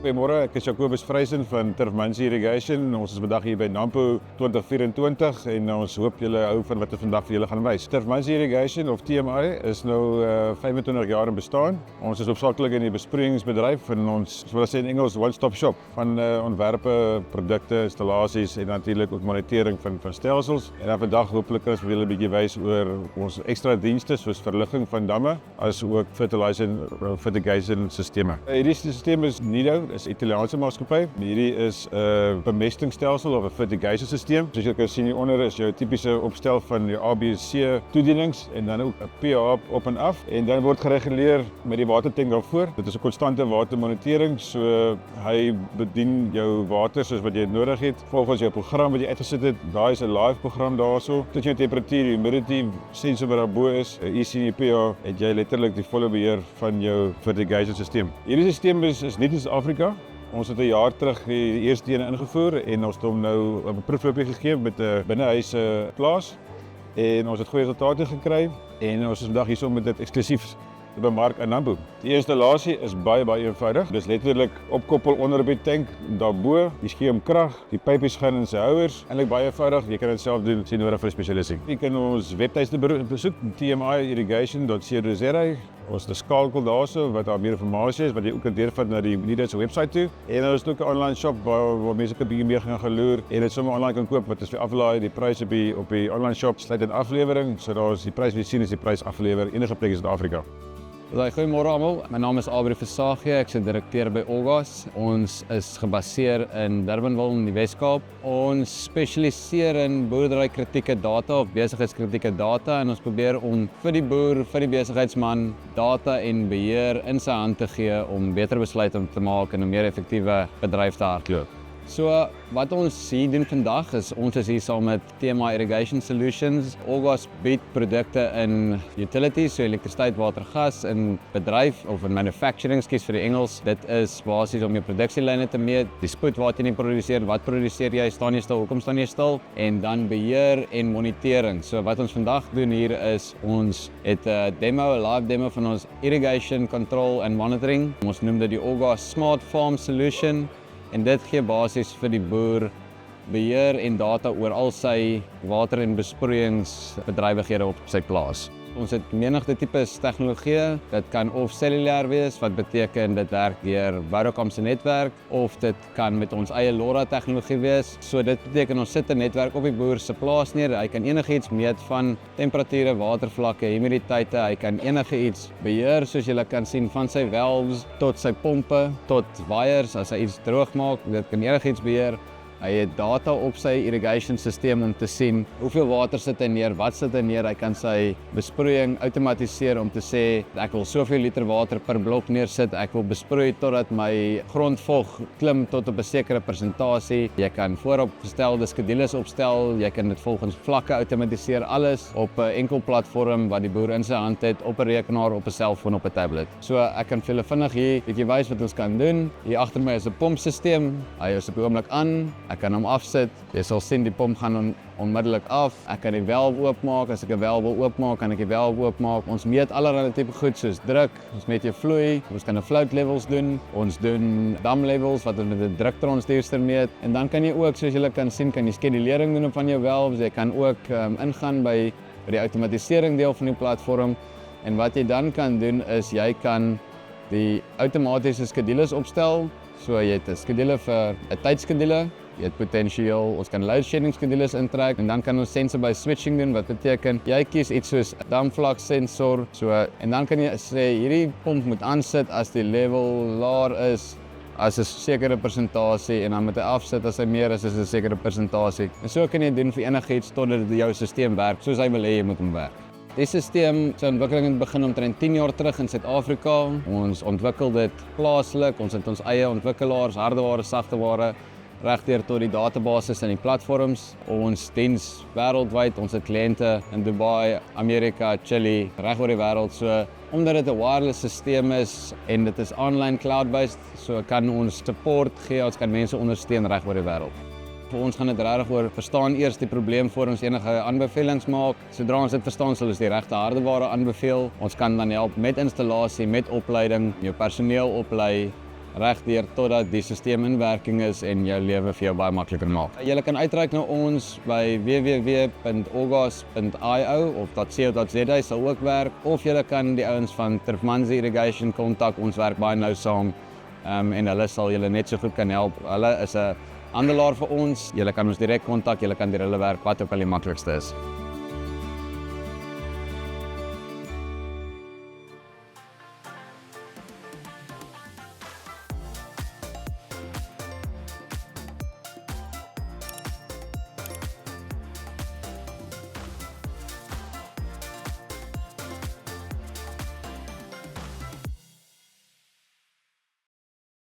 Goeiemôre, ek is Jacobus Vrysen van Turfmansie Irrigation. Ons is vandag hier by Nampo 2024 en ons hoop julle hou van wat ons vandag vir julle gaan wys. Turfmansie Irrigation of TMI is nou 25 jaar in bestaan. Ons is hoofsaaklik in die besproeiingsbedryf en ons, soos sê in Engels, one-stop shop van ontwerpe, produkte, installasies en natuurlik ook monitering van stelsels. En dan vandag hopelik kan ons vir julle 'n bietjie wys oor ons ekstra dienste soos verligting van damme as ook fertigation sisteme. Hierdie stelsel is Nido, is 'n Italiaanse maatskappy. Hierdie is 'n bemestingsstelsel of 'n fertigation stelsel. Soos jy kan sien hieronder is jou tipiese opstel van jou ABC toedienings en dan ook 'n pH op en af en dan word gereguleer met die watertank daarvoor. Dit is 'n konstante watermonitering, so hy bedien jou water soos wat jy nodig het volgens jou program wat jy uitgesit het. Daai is 'n live program daarso. Tot jou temperatuur, humidity sensor wat daarbo is, EC pH, het jy letterlik die volle beheer van jou fertigation stelsel. Hierdie stelsel is nie in Suid-Afrika. Ons het 'n jaar terug die eerste een ingevoer en ons het hom nou 'n proefloopie gegee met 'n binnehuise plaas en ons het goeie resultate gekry en ons is vandag hier om met dit eksklusief te bemark in Nampo. Die installasie is baie eenvoudig. Dis letterlik opkoppel onder op die tank, daarbo, jy gee hom krag, die pypies gaan in sy houers. Eintlik baie eenvoudig, jy kan dit self doen, sien nodig vir 'n spesialis. Jy kan ons webtuiste besoek, tmiirrigation.co.za. Ons het 'n skakel daarso wat daar meer inligting is wat jy ook kan deurvat na die Nido se webwerf toe. En ons het ook 'n online shop waar mense 'n bietjie meer gaan loer en dit sommer online kan koop wat is vir aflaai. Die prys op die online shop sluit in aflewering, so daar is die prys wat jy sien is die prys aflewer enige plek in Suid-Afrika. Goeiemôre almal. My naam is Aubrey Versace. Ek is direkteur by Olgas. Ons is gebaseer in Durbanville in die Wes-Kaap. Ons spesialiseer in boerderykritieke data of besigheidskritieke data en ons probeer om vir die boer, vir die besigheidsman data en beheer in sy hand te gee om beter besluite te maak en 'n meer effektiewe bedryf te hardloop. So wat ons hier doen vandag is ons is hier saam met TMI Irrigation Solutions. Olgas bied produkte in utilities, so elektrisiteit, water, gas in bedryf of in manufacturing, skies vir die Engels. Dit is basies om jou produksielyne te meet, die spoed wat jy produseer, wat produseer jy, staan jy stil, hoekom staan jy stil en dan beheer en monitering. So wat ons vandag doen hier is ons het 'n demo, 'n live demo van ons irrigation control and monitoring. Ons noem dit die Olgas Smart Farm Solution. En dit gee basies vir die boer beheer en data oor al sy water- en besproeiingsbedrywighede op sy plaas. Ons het menigte tipes tegnologie. Dit kan of cellulêr wees, wat beteken dit werk deur Vodacom se netwerk, of dit kan met ons eie LoRa tegnologie wees. So dit beteken ons sit 'n netwerk op die boer se plaas neer. Hy kan enigiets meet van temperature, watervlakke, humiditeite. Hy kan enigiets beheer, soos julle kan sien, van sy valves tot sy pompe, tot wires as hy iets droog maak. Dit kan enigiets beheer. Hy het data op sy irrigation stelsel om te sien hoeveel water sit hy neer, wat sit hy neer. Hy kan sy besproeiing outomatiseer om te sê ek wil soveel liter water per blok neersit. Ek wil besproei totdat my grondvog klim tot op 'n sekere persentasie. Jy kan vooropgestelde skedules opstel. Jy kan dit volgens vlakke outomatiseer, alles op 'n enkel platform wat die boer in sy hand het, op 'n rekenaar, op 'n selfoon, op 'n tablet. So ek kan vir julle vinnig hier bietjie wys wat ons kan doen. Hier agter my is 'n pompstelsel. Hy is op die oomblik aan. Ek kan hom afsit. Jy sal sien die pomp gaan onmiddellik af. Ek kan die valve oopmaak. As ek 'n valve wil oopmaak, kan ek die valve oopmaak. Ons meet allerlei tipe goed soos druk, ons meet jou vloei, ons kan 'n float levels doen. Ons doen dam levels wat ons met 'n druktransducer meet. En dan kan jy ook, soos julle kan sien, kan jy skedulering doen van jou valves. Jy kan ook ingaan by die outomatisering deel van die platform. En wat jy dan kan doen is jy kan die outomatiese skedules opstel. So jy het 'n skedule vir 'n tydskedule. Jy het potensieel, ons kan load shedding skedules intrek en dan kan ons sensor by switching doen, wat beteken jy kies iets soos 'n damvlak sensor, so en dan kan jy sê hierdie pomp moet aansit as die level laer is as 'n sekere persentasie en dan moet hy afsit as hy meer is as 'n sekere persentasie. En so kan jy doen vir enigiets totdat jou stelsel werk soos hy wil hê jy moet hom werk. Die stelsel se ontwikkeling begin omtrent 10 jaar terug in Suid-Afrika. Ons ontwikkel dit plaaslik. Ons het ons eie ontwikkelaars, hardeware, sagteware, regdeur tot die databases en die platforms. Ons diens wêreldwyd. Ons het kliënte in Dubai, Amerika, Chili, reg oor die wêreld. So omdat dit 'n wireless stelsel is en dit is online cloud-based, so kan ons support gee, ons kan mense ondersteun reg oor die wêreld. Vir ons gaan dit regtig oor verstaan eers die probleem voor ons enige aanbevelings maak. Sodra ons dit verstaan, sal ons die regte hardeware aanbeveel. Ons kan dan help met installasie, met opleiding, jou personeel oplei regdeur totdat die stelsel in werking is en jou lewe vir jou baie makliker maak. Jy kan uitreik na ons by www.orgas.io of .co.za sal ook werk, of jy kan die ouens van Turfmanzi Irrigation kontak, ons werk baie nou saam en hulle sal julle net so goed kan help. Hulle is 'n handelaar vir ons, jy kan ons direk kontak, jy kan deur hulle werk, wat ook al die maklikste is.